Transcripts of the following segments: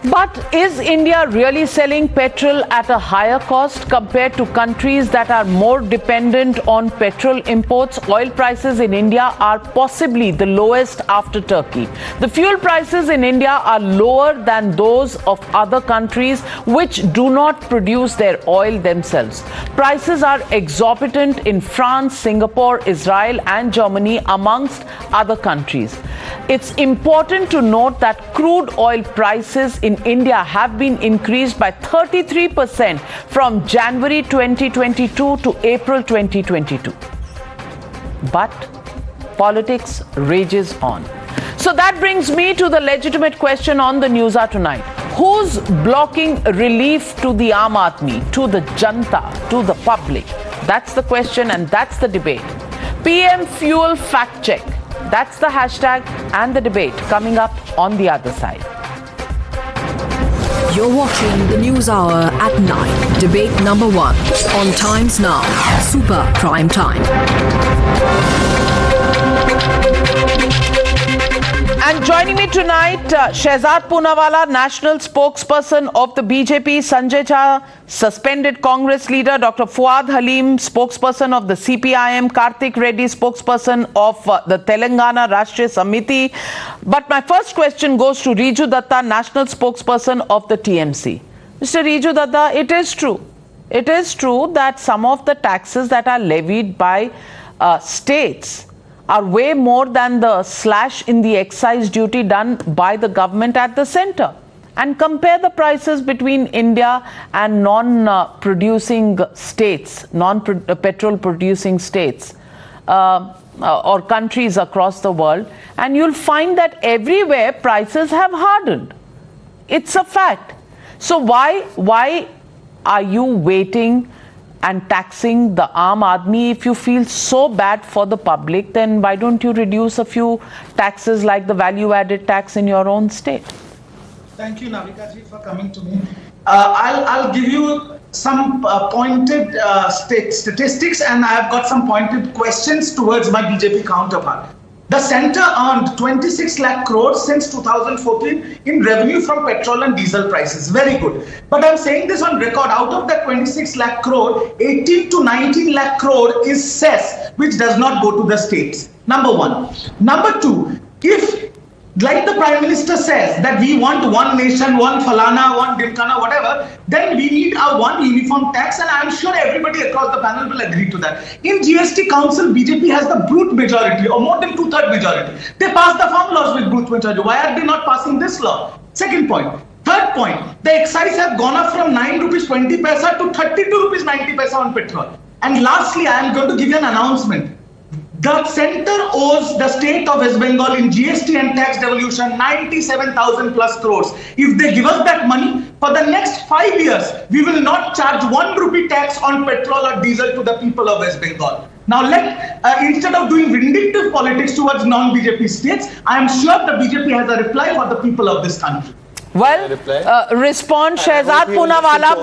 But is India really selling petrol at a higher cost compared to countries that are more dependent on petrol imports? Oil prices in India are possibly the lowest after Turkey. The fuel prices in India are lower than those of other countries which do not produce their oil themselves. Prices are exorbitant in France, Singapore, Israel and Germany, amongst other countries. It's important to note that crude oil prices in India have been increased by 33% from January 2022 to April 2022. But politics rages on. So that brings me to the legitimate question on the Newshour tonight. Who's blocking relief to the Aam Aadmi, to the Janta, to the public? That's the question and that's the debate. PM Fuel Fact Check. That's the hashtag and the debate coming up on the other side. You're watching the News Hour at 9. Debate number 1 on Times Now. Super Prime Time. And joining me tonight, Shehzad Poonawalla, national spokesperson of the BJP, Sanjay Jha, suspended Congress leader, Dr. Fuad Halim, spokesperson of the CPIM, Karthik Reddy, spokesperson of the Telangana Rashtriya Samiti. But my first question goes to Riju Datta, national spokesperson of the TMC. Mr. Riju Datta, it is true. It is true that some of the taxes that are levied by states are way more than the slash in the excise duty done by the government at the center. And compare the prices between India and non-producing states, non-petrol producing states or countries across the world, and you'll find that everywhere prices have hardened. It's a fact. So why are you waiting and taxing the Aam Aadmi? If you feel so bad for the public, then why don't you reduce a few taxes like the value-added tax in your own state? Thank you, Navika ji, for coming to me. I'll give you some pointed statistics, and I've got some pointed questions towards my BJP counterpart. The centre earned 26 lakh crores since 2014 in revenue from petrol and diesel prices. Very good. But I'm saying this on record. Out of that 26 lakh crore, 18 to 19 lakh crore is cess, which does not go to the states. Number one. Number two, if, like the Prime Minister says, that we want one nation, one falana, one dimkana, whatever, then we need a one uniform tax, and I'm sure everybody across the panel will agree to that. In GST Council, BJP has the brute majority, or more than two-thirds majority. They pass the farm laws with brute majority. Why are they not passing this law? Second point. Third point, the excise have gone up from 9 rupees 20 paisa to 32 rupees 90 paisa on petrol. And lastly, I am going to give you an announcement. The center owes the state of West Bengal in GST and tax devolution 97,000 plus crores. If they give us that money, for the next 5 years, we will not charge 1 rupee tax on petrol or diesel to the people of West Bengal. Now, instead of doing vindictive politics towards non-BJP states, I am sure the BJP has a reply for the people of this country. Well, respond Shehzad Poonawalla,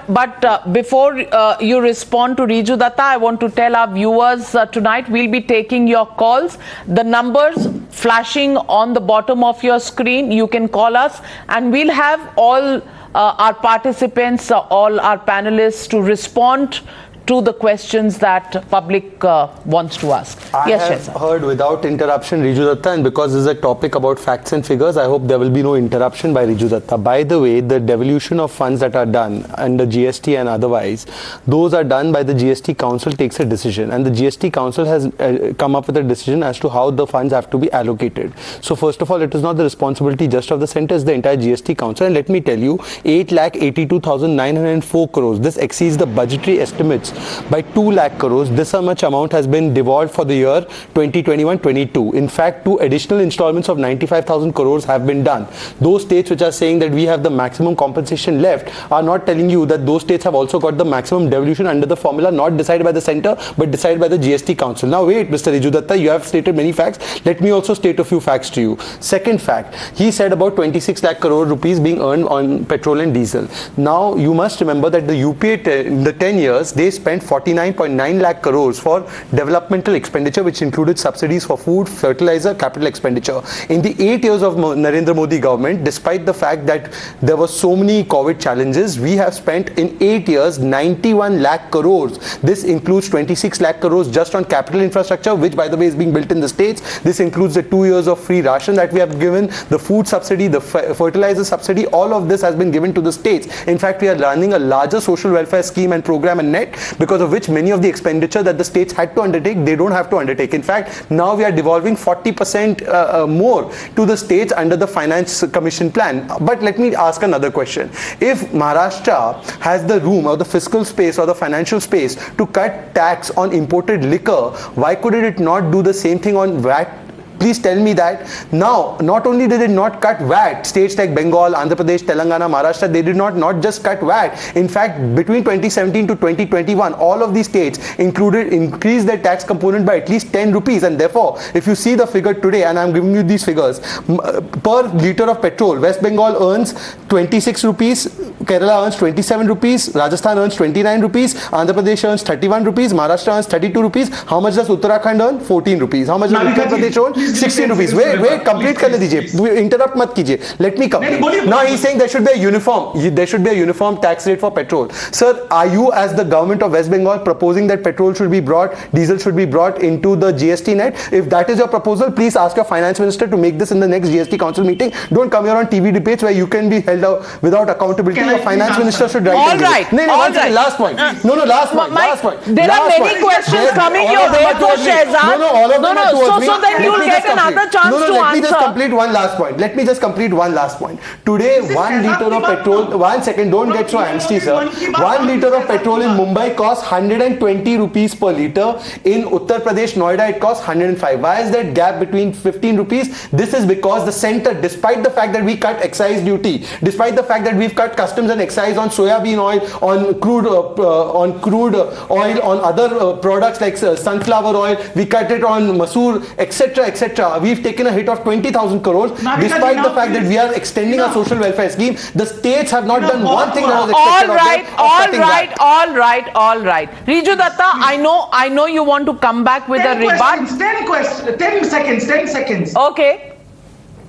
but before you respond to Riju Datta, I want to tell our viewers tonight we'll be taking your calls. The numbers flashing on the bottom of your screen, you can call us, and we'll have all our participants, all our panelists to respond to the questions that public wants to ask. I have heard without interruption Riju Datta, and because this is a topic about facts and figures, I hope there will be no interruption by Riju Datta. By the way, the devolution of funds that are done under GST and otherwise, those are done by the GST Council takes a decision, and the GST Council has come up with a decision as to how the funds have to be allocated. So first of all, it is not the responsibility just of the centre, it's the entire GST Council. And let me tell you, 8,82,904 crores, this exceeds the budgetary estimates by 2 lakh crores. This much amount has been devolved for the year 2021-22. In fact, 2 additional installments of 95,000 crores have been done. Those states which are saying that we have the maximum compensation left are not telling you that those states have also got the maximum devolution under the formula not decided by the centre but decided by the GST Council. Now wait, Mr. Riju Datta, you have stated many facts. Let me also state a few facts to you. Second fact, he said about 26 lakh crore rupees being earned on petrol and diesel. Now you must remember that the UPA in the 10 years, they spent spent 49.9 lakh crores for developmental expenditure, which included subsidies for food, fertilizer, capital expenditure. In the 8 years of Narendra Modi government, despite the fact that there were so many COVID challenges, we have spent in 8 years 91 lakh crores. This includes 26 lakh crores just on capital infrastructure, which by the way is being built in the states. This includes the 2 years of free ration that we have given, the food subsidy, the fertilizer subsidy. All of this has been given to the states. In fact, we are running a larger social welfare scheme and program and net, because of which many of the expenditure that the states had to undertake, they don't have to undertake. In fact, now we are devolving 40% more to the states under the Finance Commission plan. But let me ask another question. If Maharashtra has the room or the fiscal space or the financial space to cut tax on imported liquor, why couldn't it not do the same thing on VAT? Please tell me that. Now, not only did it not cut VAT, states like Bengal, Andhra Pradesh, Telangana, Maharashtra, they did not just cut VAT. In fact, between 2017 to 2021, all of these states increased their tax component by at least 10 rupees. And therefore, if you see the figure today, and I'm giving you these figures, per liter of petrol, West Bengal earns 26 rupees, Kerala earns 27 rupees, Rajasthan earns 29 rupees, Andhra Pradesh earns 31 rupees, Maharashtra earns 32 rupees. How much does Uttarakhand earn? 14 rupees. How much does Uttar Pradesh earn? 16 rupees. Wait, complete कर दीजिए. Interrupt मत कीजिए. Let me complete. Now he's saying there should be a uniform tax rate for petrol. Sir, are you as the government of West Bengal proposing that petrol should be brought, diesel should be brought into the GST net? If that is your proposal, please ask your finance minister to make this in the next GST council meeting. Don't come here on TV debates where you can be held out without accountability. Your finance minister should write. All right. Last point. Last point. There are many questions coming your way for Shehzad. All of them are towards me. So then you'll get another chance to answer. Let me just complete one last point. Today, 1 liter of petrol, 1 second, don't get so angsty, sir. 1 liter of petrol in Mumbai costs 120 rupees per liter. In Uttar Pradesh, Noida, it costs 105. Why is that gap between 15 rupees? This is because the center, despite the fact that we cut excise duty, despite the fact that we've cut customs and excise on soybean oil, on crude oil, on other products like sunflower oil, we cut it on masoor, etc., etc. We've taken a hit of 20,000 crores. Despite the fact that we are extending our social welfare scheme, the states have not done one thing that was expected of them. All right. Riju Datta, I know you want to come back with a rebut. 10 seconds.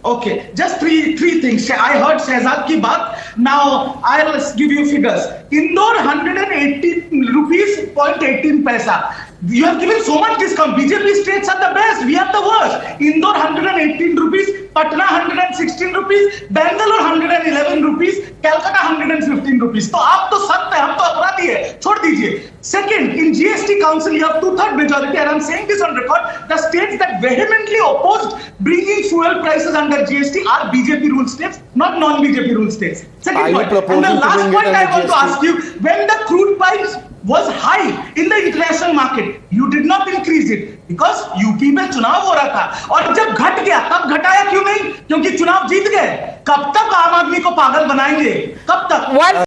Okay, just three things. I heard Shehzad ki baat. Now I'll give you figures. Indore 180 rupees 0.18 paisa. You have given so much discount. BJP states are the best. We are the worst. Indore 118 rupees, Patna 116 rupees, Bangalore 111 rupees, Calcutta 115 rupees. तो आप तो सख्त है, हम तो अपराधी है. छोड़ दीजिए. Second, in GST Council, you have 2/3 majority, and I'm saying this on record. The states that vehemently opposed bringing fuel prices under GST are BJP ruled states, not non-BJP ruled states. Second point, and the last point I want to ask you: when the crude price was high in the international market, you did not increase it because UP में चुनाव हो रहा था, और जब घट गया तब घटाया क्यों नहीं? क्योंकि चुनाव जीत गए. कब तक आम आदमी को पागल बनाएंगे? कब तक?